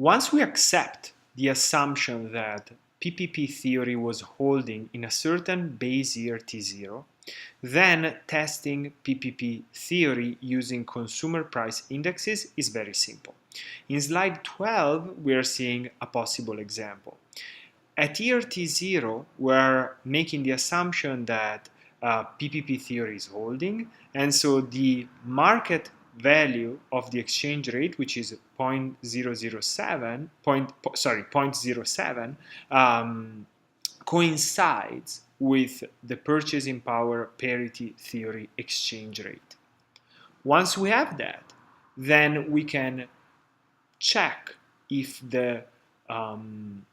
Once we accept the assumption that PPP theory was holding in a certain base year T0, then testing PPP theory using consumer price indexes is very simple. In slide 12, we are seeing a possible example. At year T0, we're making the assumption that PPP theory is holding, and so the market value of the exchange rate, which is 0.07, coincides with the purchasing power parity theory exchange rate. Once we have that, then we can check if the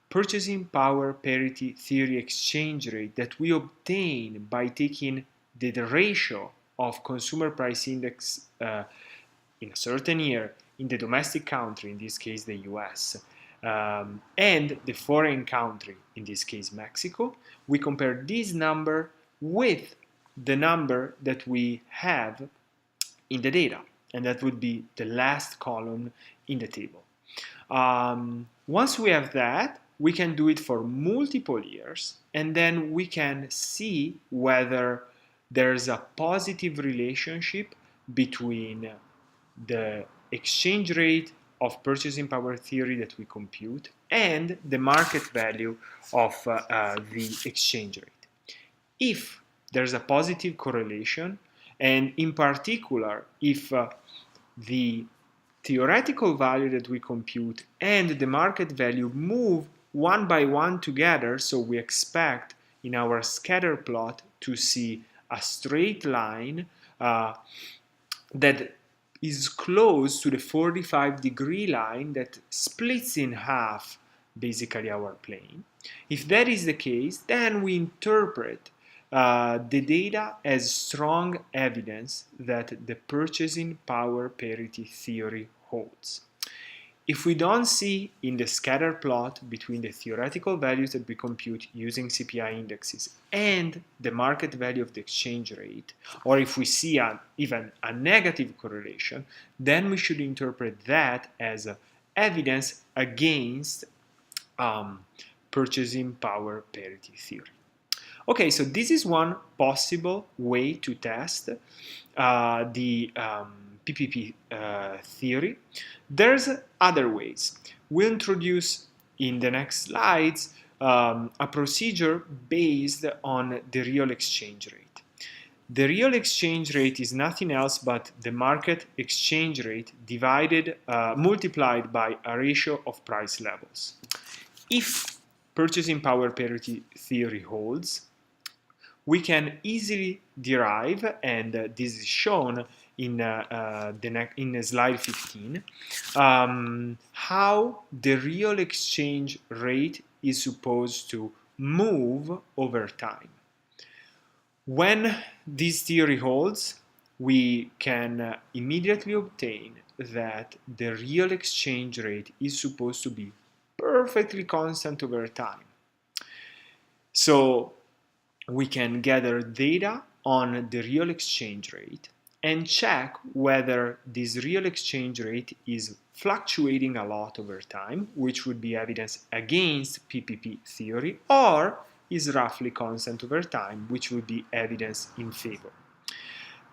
purchasing power parity theory exchange rate that we obtain by taking the ratio of consumer price index in a certain year in the domestic country, in this case the US, and the foreign country, in this case Mexico, we compare this number with the number that we have in the data, and that would be the last column in the table. Once we have that, we can do it for multiple years, and then we can see whether there's a positive relationship between the exchange rate of purchasing power theory that we compute and the market value of the exchange rate. If there's a positive correlation, and in particular, if the theoretical value that we compute and the market value move one by one together, so we expect in our scatter plot to see a straight line that is close to the 45-degree line that splits in half basically our plane. If that is the case, then we interpret the data as strong evidence that the purchasing power parity theory holds. If we don't see in the scatter plot between the theoretical values that we compute using CPI indexes and the market value of the exchange rate, or if we see even a negative correlation, then we should interpret that as evidence against purchasing power parity theory. Okay, so this is one possible way to test the PPP theory. There's other ways. We'll introduce in the next slides a procedure based on the real exchange rate. The real exchange rate is nothing else but the market exchange rate multiplied by a ratio of price levels. If purchasing power parity theory holds, we can easily derive, and this is shown in slide 15, how the real exchange rate is supposed to move over time. When this theory holds, we can immediately obtain that the real exchange rate is supposed to be perfectly constant over time. So we can gather data on the real exchange rate and check whether this real exchange rate is fluctuating a lot over time, which would be evidence against PPP theory, or is roughly constant over time, which would be evidence in favor.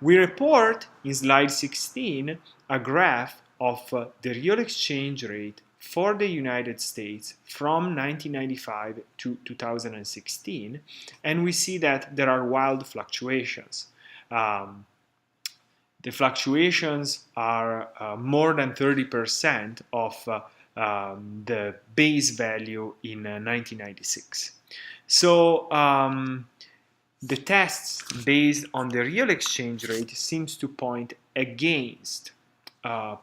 We report in slide 16 a graph of the real exchange rate for the United States from 1995 to 2016, and we see that there are wild fluctuations. The fluctuations are more than 30% of the base value in 1996. So the tests based on the real exchange rate seems to point against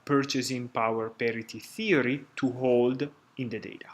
purchasing power parity theory to hold in the data.